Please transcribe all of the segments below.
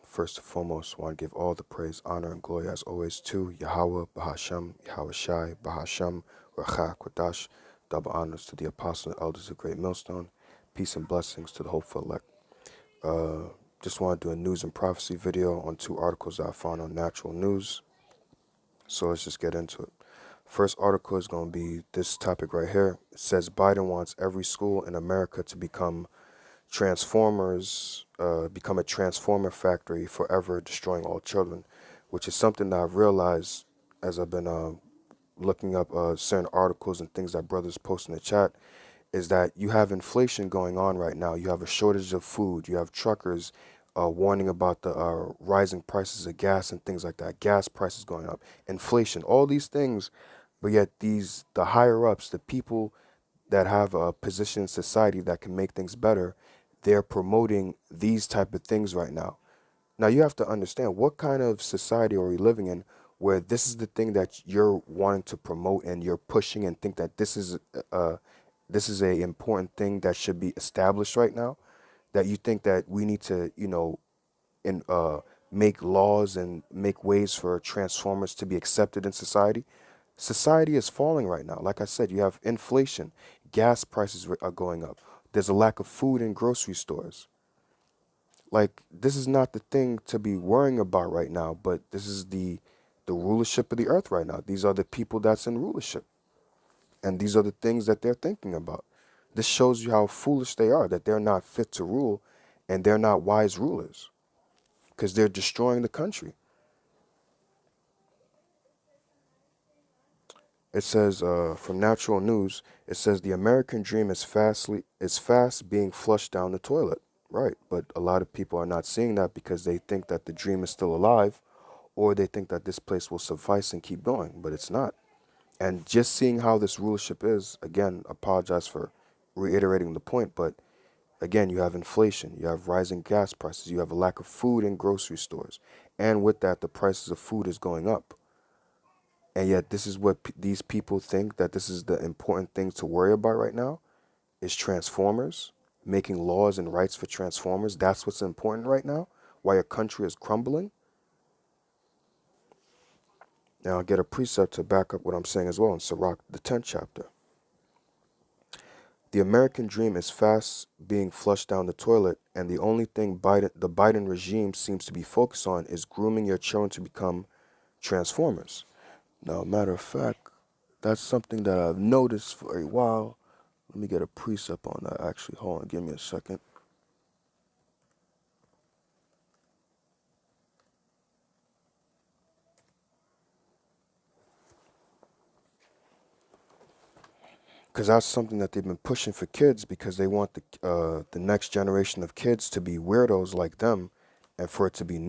First and foremost, I want to give all the praise, honor, and glory as always to Yahweh, Bahashem, Yahweh Shai, Bahashem, Rachah, Kodash. Double honors to the apostles and elders of Great Millstone. Peace and blessings to the hopeful elect. Just want to do a news and prophecy video on two articles that I found on Natural News. So let's just get into it. First article is going to be this topic right here. It says Biden wants every school in America to become become a transformer factory, forever destroying all children, which is something that I've realized as I've been looking up certain articles and things that brothers post in the chat, is that you have inflation going on right now. You have a shortage of food. You have truckers warning about the rising prices of gas and things like that. Gas prices going up, inflation, all these things. But yet the higher ups, the people that have a position in society that can make things better, they're promoting these type of things right now. Now you have to understand, what kind of society are we living in where this is the thing that you're wanting to promote and you're pushing and think that this is a important thing that should be established right now, that you think that we need to, in make laws and make ways for transformers to be accepted in society. Society is falling right now. Like I said, you have inflation, gas prices are going up. There's a lack of food in grocery stores. Like, this is not the thing to be worrying about right now, but this is the rulership of the earth right now. These are the people that's in rulership, and these are the things that they're thinking about. This shows you how foolish they are, that they're not fit to rule and they're not wise rulers because they're destroying the country. It says from Natural News, it says the American dream is fast being flushed down the toilet. Right, but a lot of people are not seeing that because they think that the dream is still alive, or they think that this place will suffice and keep going, but it's not. And just seeing how this rulership is, again, apologize for reiterating the point, but again, you have inflation, you have rising gas prices, you have a lack of food in grocery stores, and with that, the prices of food is going up. And yet, this is what these people think that this is the important thing to worry about right now, is transformers, making laws and rights for transformers. That's what's important right now, why a country is crumbling. Now I'll get a precept to back up what I'm saying as well in Sirach, the 10th chapter. The American dream is fast being flushed down the toilet, and the only thing the Biden regime seems to be focused on is grooming your children to become transformers. Now, matter of fact, that's something that I've noticed for a while. Let me get a precept on that, actually. Hold on, give me a second. Because that's something that they've been pushing for kids, because they want the next generation of kids to be weirdos like them, and for it to be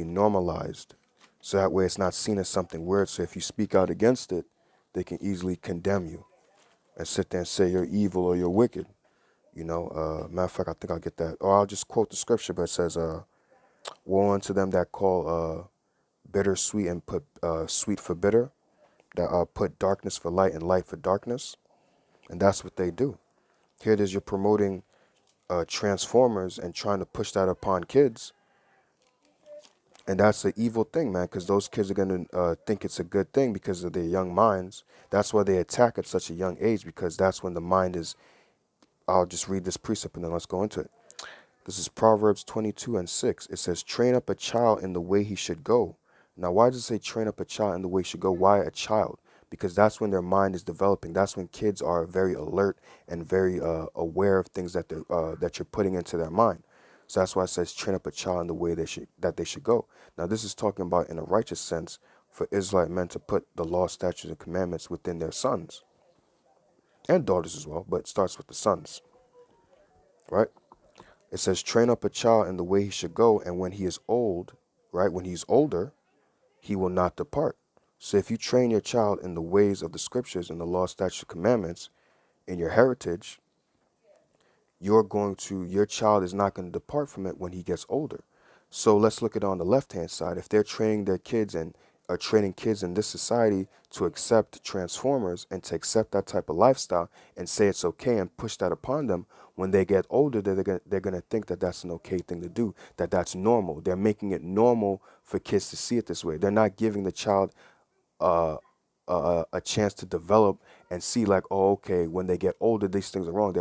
normalized, so that way it's not seen as something weird. So if you speak out against it, they can easily condemn you and sit there and say you're evil or you're wicked. Matter of fact, I think I'll get that. Or I'll just quote the scripture, but it says, "Woe unto them that call bitter sweet and put sweet for bitter, that put darkness for light and light for darkness." And that's what they do. Here it is, you're promoting transformers and trying to push that upon kids. And that's an evil thing, man, because those kids are going to think it's a good thing because of their young minds. That's why they attack at such a young age, because that's when the mind is. I'll just read this precept and then let's go into it. This is Proverbs 22:6. It says, train up a child in the way he should go. Now, why does it say train up a child in the way he should go? Why a child? Because that's when their mind is developing. That's when kids are very alert and very aware of things that that you're putting into their mind. So that's why it says train up a child in the way they should go. Now, this is talking about in a righteous sense for Israelite men to put the law, statutes, and commandments within their sons and daughters as well, but it starts with the sons, right? It says, train up a child in the way he should go, and when he is old, right, when he's older, he will not depart. So if you train your child in the ways of the scriptures and the law, statutes, commandments in your heritage, your child is not going to depart from it when he gets older. So let's look at it on the left-hand side. If they're training their kids and training kids in this society to accept transformers and to accept that type of lifestyle and say it's okay and push that upon them. When they get older, they're gonna think that that's an okay thing to do, that that's normal. They're making it normal for kids to see it this way. They're not giving the child uh, a chance to develop and see like, oh, okay, when they get older, these things are wrong.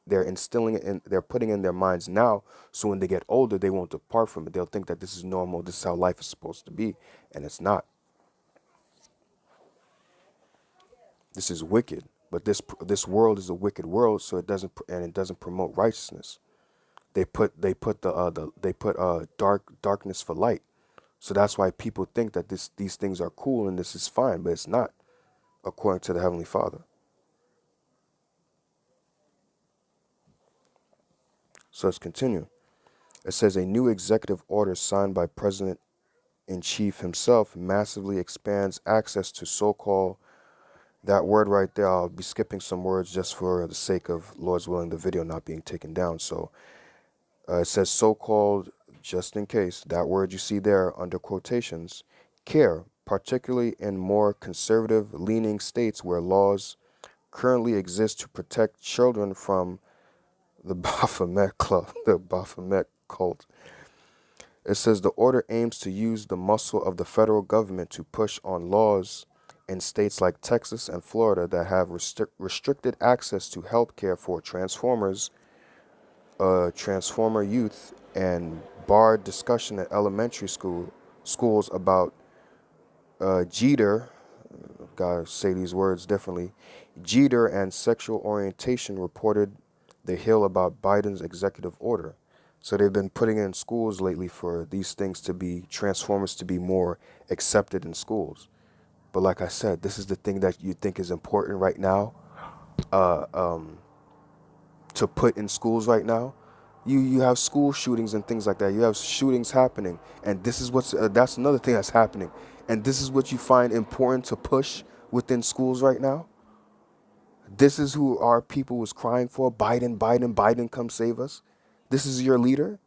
They're instilling it in, they're putting in their minds now. So when they get older, they won't depart from it. They'll think that this is normal. This is how life is supposed to be. And it's not. This is wicked. But this world is a wicked world. So it doesn't promote righteousness. They put darkness for light. So that's why people think that these things are cool and this is fine, but it's not, according to the Heavenly Father. So let's continue. It says a new executive order signed by President in Chief himself massively expands access to so-called, that word right there, I'll be skipping some words just for the sake of, Lord's willing, the video not being taken down. So it says so-called, just in case, that word you see there under quotations, care, particularly in more conservative leaning states where laws currently exist to protect children from the Baphomet Club, the Baphomet cult. It says the order aims to use the muscle of the federal government to push on laws in states like Texas and Florida that have restricted access to health care for transformer youth, and barred discussion at elementary schools about Jeter, gotta say these words differently, Jeter and sexual orientation, reported The Hill about Biden's executive order. So they've been putting in schools lately for these things to be, transformers to be more accepted in schools. But like I said, this is the thing that you think is important right now, to put in schools right now. You have school shootings and things like that. You have shootings happening, and this is that's another thing that's happening. And this is what you find important to push within schools right now. This is who our people was crying for. Biden, Biden, Biden, come save us. This is your leader.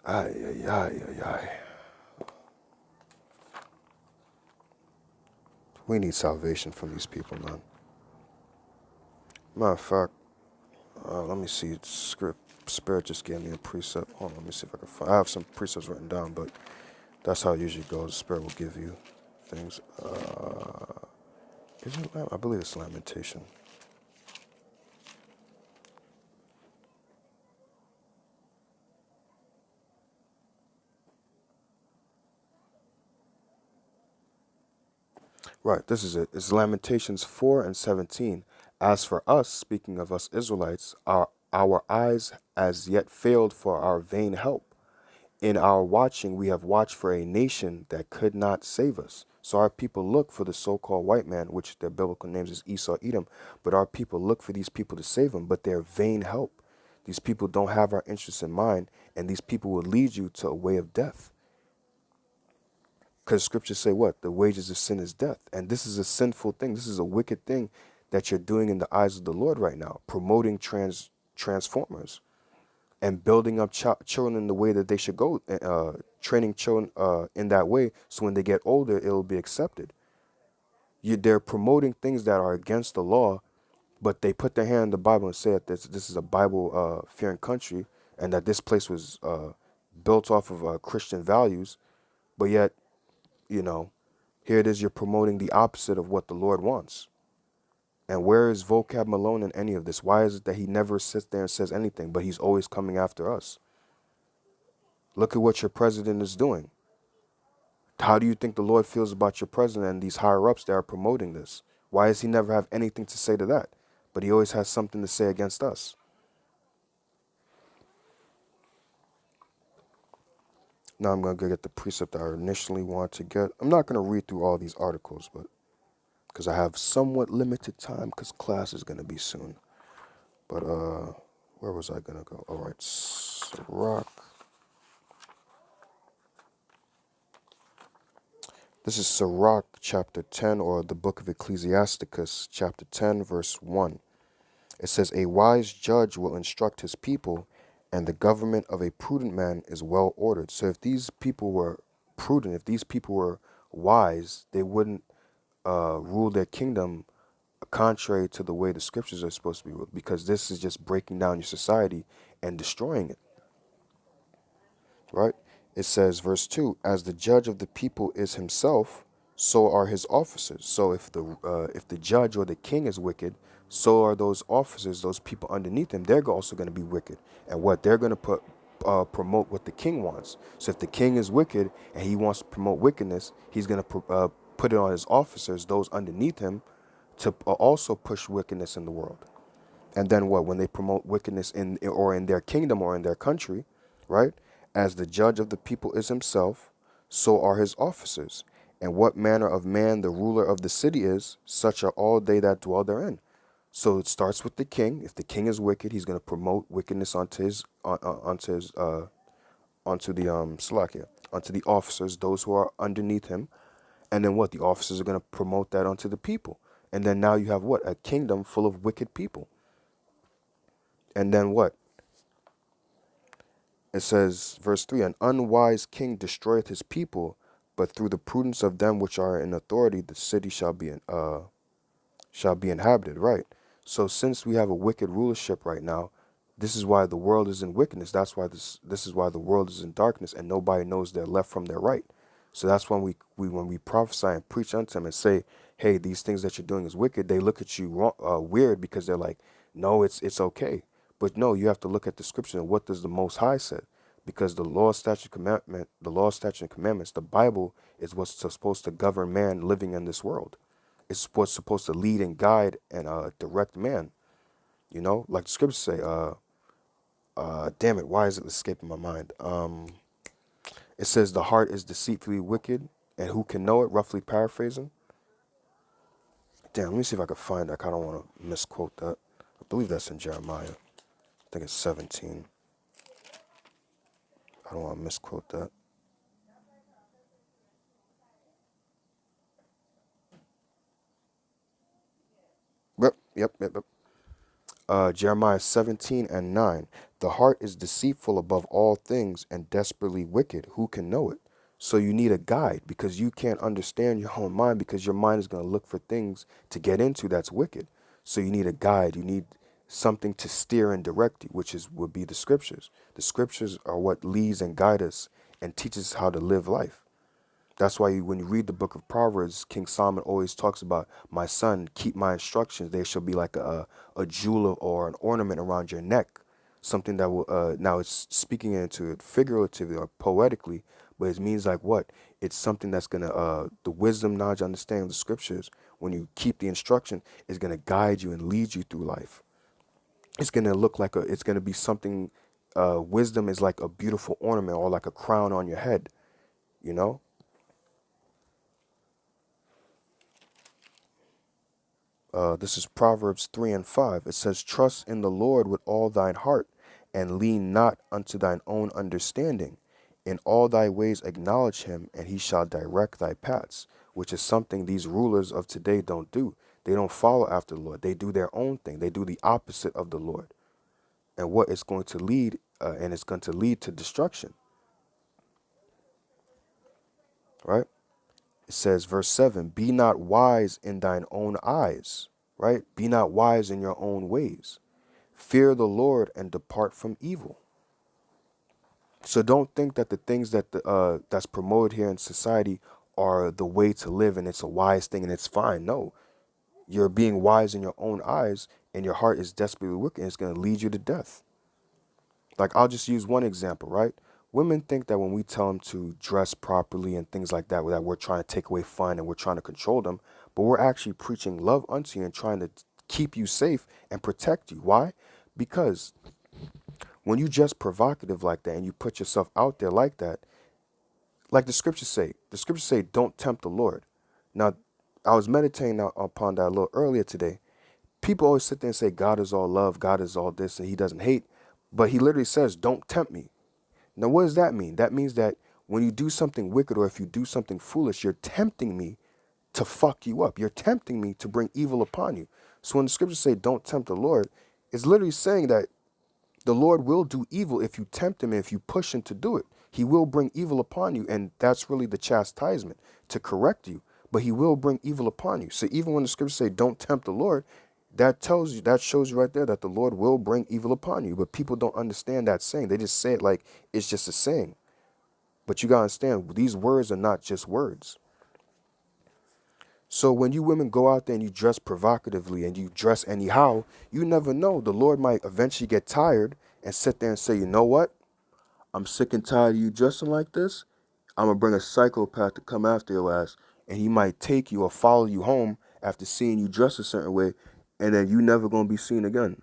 Ay, ay, ay, ay, ay. We need salvation from these people, man. Matter of fact, let me see. Spirit just gave me a precept. Hold on, let me see if I can find. I have some precepts written down, but that's how it usually goes. Spirit will give you things. Is it? I believe it's Lamentation. Right, this is it. It's Lamentations 4 and 17. As for us, speaking of us Israelites, our eyes as yet failed for our vain help. In our watching, we have watched for a nation that could not save us. So our people look for the so-called white man, which their biblical names is Esau, Edom. But our people look for these people to save them, but they're vain help. These people don't have our interests in mind, and these people will lead you to a way of death. Because scriptures say what? The wages of sin is death. And this is a sinful thing. This is a wicked thing that you're doing in the eyes of the Lord right now, promoting transformers and building up children in the way that they should go, training children in that way, so when they get older, it'll be accepted. They're promoting things that are against the law, but they put their hand in the Bible and say that this is a Bible-fearing country, and that this place was built off of Christian values, but yet, you know, here it is, you're promoting the opposite of what the Lord wants. And where is Vocab Malone in any of this? Why is it that he never sits there and says anything, but he's always coming after us? Look at what your president is doing. How do you think the Lord feels about your president and these higher ups that are promoting this? Why does he never have anything to say to that? But he always has something to say against us. Now I'm going to go get the precept that I initially wanted to get. I'm not going to read through all these articles, but because I have somewhat limited time because class is going to be soon. But where was I going to go? All right, Sirach. This is Sirach chapter 10, or the book of Ecclesiasticus chapter 10, verse 1. It says, a wise judge will instruct his people, and the government of a prudent man is well ordered. So if these people were prudent, if these people were wise, they wouldn't rule their kingdom contrary to the way the scriptures are supposed to be ruled, because this is just breaking down your society and destroying it, right? It says, verse 2, as the judge of the people is himself, so are his officers. So if the judge or the king is wicked, so are those officers, those people underneath him. They're also going to be wicked, and what they're going to promote what the king wants. So if the king is wicked and he wants to promote wickedness, he's going to put it on his officers, those underneath him, to also push wickedness in the world. And then what? When they promote wickedness in their kingdom or in their country, right? As the judge of the people is himself, so are his officers. And what manner of man the ruler of the city is, such are all they that dwell therein. So it starts with the king. If the king is wicked, he's going to promote wickedness onto the Salakia, onto the officers, those who are underneath him. And then what? The officers are going to promote that onto the people. And then now you have what? A kingdom full of wicked people. And then what? It says, verse 3, an unwise king destroyeth his people, but through the prudence of them which are in authority, the city shall be inhabited, right? So since we have a wicked rulership right now, this is why the world is in wickedness. That's why this is why the world is in darkness, and nobody knows their left from their right. So that's when we prophesy and preach unto them and say, hey, these things that you're doing is wicked. They look at you weird, because they're like, no, it's okay. But no, you have to look at the scripture and what does the Most High say? Because the law, statute, and commandments, the Bible is what's supposed to govern man living in this world. It's what's supposed to lead and guide and direct man. You know, like the scriptures say. Damn it, why is it escaping my mind? It says the heart is deceitfully wicked, and who can know it? Roughly paraphrasing. Damn, let me see if I can find that. I don't want to misquote that. I believe that's in Jeremiah. I think it's 17. I don't want to misquote that. Yep. Jeremiah 17 and 9. The heart is deceitful above all things and desperately wicked. Who can know it? So you need a guide, because you can't understand your own mind, because your mind is going to look for things to get into that's wicked. So you need a guide. You need something to steer and direct you, which would be the scriptures. The scriptures are what leads and guide us and teaches us how to live life. That's why when you read the book of Proverbs, King Solomon always talks about, my son, keep my instructions. There shall be like a jewel or an ornament around your neck. Something that will, now it's speaking into it figuratively or poetically, but it means like what? It's something that's going to, the wisdom, knowledge, understanding of the scriptures, when you keep the instruction, is going to guide you and lead you through life. It's going to look like it's going to be something, wisdom is like a beautiful ornament or like a crown on your head, you know? This is Proverbs 3 and 5. It says, trust in the Lord with all thine heart, and lean not unto thine own understanding. In all thy ways acknowledge him, and he shall direct thy paths, which is something these rulers of today don't do. They don't follow after the Lord. They do their own thing. They do the opposite of the Lord. And what it's going to lead, and it's going to lead to destruction, right? It says, verse 7, be not wise in thine own eyes, right? Be not wise in your own ways. Fear the Lord and depart from evil. So don't think that the things that's promoted here in society are the way to live and it's a wise thing and it's fine. No, you're being wise in your own eyes and your heart is desperately wicked and it's going to lead you to death. Like, I'll just use one example, right? Women think that when we tell them to dress properly and things like that we're trying to take away fun and we're trying to control them, but we're actually preaching love unto you and trying to keep you safe and protect you. Why? Because when you just provocative like that and you put yourself out there like that, like the scriptures say, don't tempt the Lord. Now, I was meditating upon that a little earlier today. People always sit there and say, God is all love, God is all this, and he doesn't hate. But he literally says, don't tempt me. Now, what does that mean? That means that when you do something wicked or if you do something foolish, you're tempting me to fuck you up. You're tempting me to bring evil upon you. So when the scriptures say, don't tempt the Lord, it's literally saying that the Lord will do evil if you tempt him and if you push him to do it. He will bring evil upon you, and that's really the chastisement to correct you. But he will bring evil upon you. So even when the scriptures say, "Don't tempt the Lord," that tells you, that shows you right there that the Lord will bring evil upon you. But people don't understand that saying. They just say it like it's just a saying. But you gotta understand, these words are not just words. So when you women go out there and you dress provocatively and you dress anyhow, you never know. The Lord might eventually get tired and sit there and say, "You know what? I'm sick and tired of you dressing like this. I'm gonna bring a psychopath to come after your ass." And he might take you or follow you home after seeing you dress a certain way, and then you never gonna be seen again.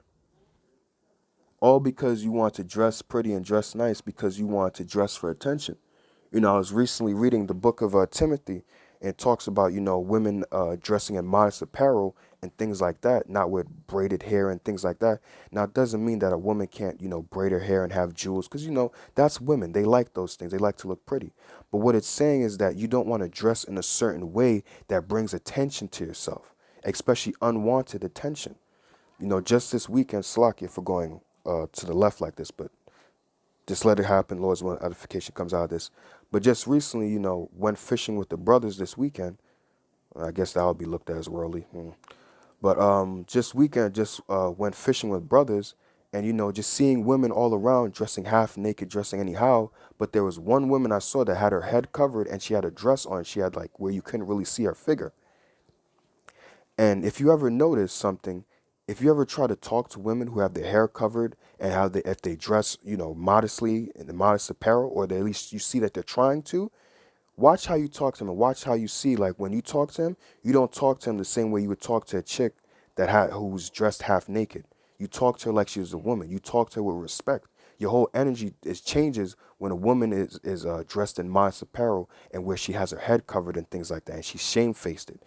All because you want to dress pretty and dress nice because you want to dress for attention. I was recently reading the book of Timothy, and it talks about, women dressing in modest apparel and things like that, not with braided hair and things like that. Now, it doesn't mean that a woman can't, braid her hair and have jewels, because, that's women. They like those things. They like to look pretty. But what it's saying is that you don't want to dress in a certain way that brings attention to yourself, especially unwanted attention. Just this weekend, Slakia for going to the left like this, but just let it happen. Lord's will, edification comes out of this. But just recently, went fishing with the brothers this weekend. I guess that would be looked at as worldly. But just weekend, just went fishing with brothers, and just seeing women all around dressing half naked, dressing anyhow. But there was one woman I saw that had her head covered and she had a dress on. She had like where you couldn't really see her figure. And if you ever notice something, if you ever try to talk to women who have their hair covered and how they, if they dress, modestly in the modest apparel, or they, at least you see that they're trying to, watch how you talk to them and watch how you see, like when you talk to him, you don't talk to him the same way you would talk to a chick who's dressed half naked. You talk to her like she was a woman. You talk to her with respect. Your whole energy changes when a woman is dressed in modest apparel and where she has her head covered and things like that, and she's shamefaced it.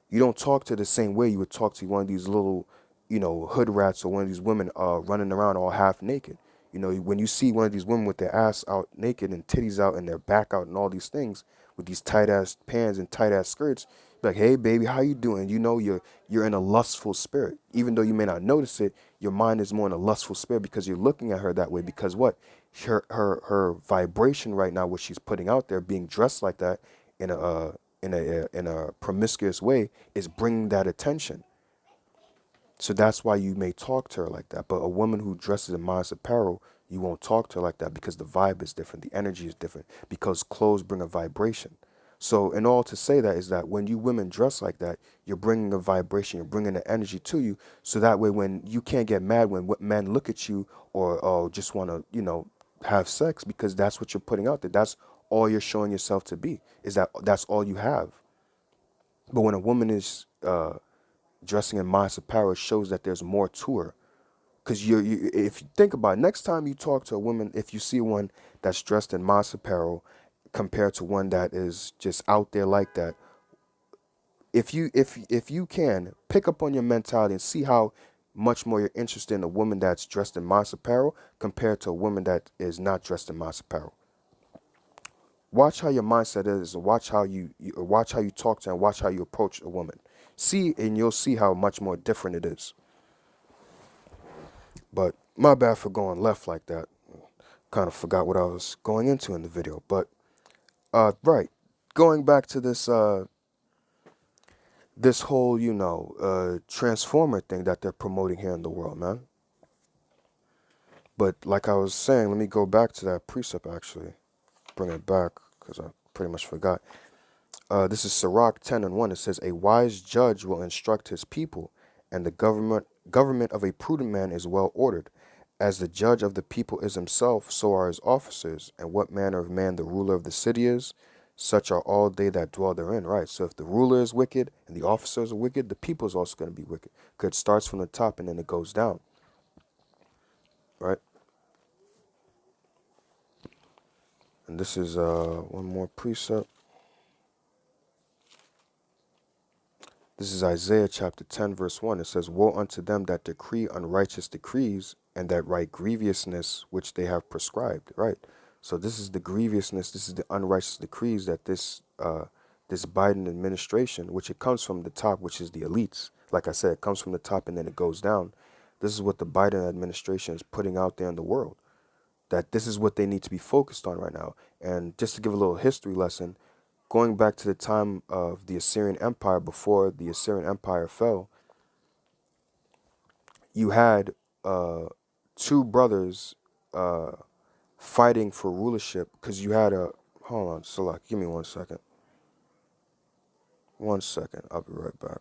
You don't talk to the same way you would talk to one of these little, hood rats, or one of these women running around all half naked. When you see one of these women with their ass out naked and titties out and their back out and all these things with these tight ass pants and tight ass skirts, like, "Hey baby, how you doing?" You're in a lustful spirit. Even though you may not notice it, your mind is more in a lustful spirit because you're looking at her that way. Because what? Her vibration right now, what she's putting out there, being dressed like that in a promiscuous way, is bringing that attention. So that's why you may talk to her like that. But a woman who dresses in modest apparel, you won't talk to her like that because the vibe is different, the energy is different, because clothes bring a vibration. So, in all to say that is that when you women dress like that, you're bringing a vibration, you're bringing the energy to you. So that way, when you can't get mad when men look at you or just want to, have sex, because that's what you're putting out there. That's all you're showing yourself to be. Is that's all you have. But when a woman is dressing in modest apparel, it shows that there's more to her. Because if you think about it, next time you talk to a woman, if you see one that's dressed in modest apparel compared to one that is just out there like that, if you can pick up on your mentality and see how much more you're interested in a woman that's dressed in modest apparel compared to a woman that is not dressed in modest apparel. Watch how your mindset is, and watch how you talk to her, and watch how you approach a woman. See, and you'll see how much more different it is. But my bad for going left like that. Kind of forgot what I was going into in the video. But right, going back to this whole transformer thing that they're promoting here in the world, man. But like I was saying, let me go back to that precept actually, bring it back because I pretty much forgot. This is Sirach 10:1. It says, "A wise judge will instruct his people, and the government of a prudent man is well ordered. As the judge of the people is himself, so are his officers. And what manner of man the ruler of the city is, such are all they that dwell therein." Right. So if the ruler is wicked and the officers are wicked, the people is also going to be wicked. Because it starts from the top and then it goes down. Right. And this is one more precept. This is Isaiah chapter 10, verse 1. It says, "Woe unto them that decree unrighteous decrees, and that write grievousness which they have prescribed." Right. So this is the grievousness, this is the unrighteous decrees that this Biden administration, which it comes from the top, which is the elites. Like I said, it comes from the top and then it goes down. This is what the Biden administration is putting out there in the world. that this is what they need to be focused on right now. And just to give a little history lesson, going back to the time of the Assyrian Empire, before the Assyrian Empire fell, you had two brothers uh, fighting for rulership, because you had a, hold on, Salak, give me 1 second. 1 second, I'll be right back.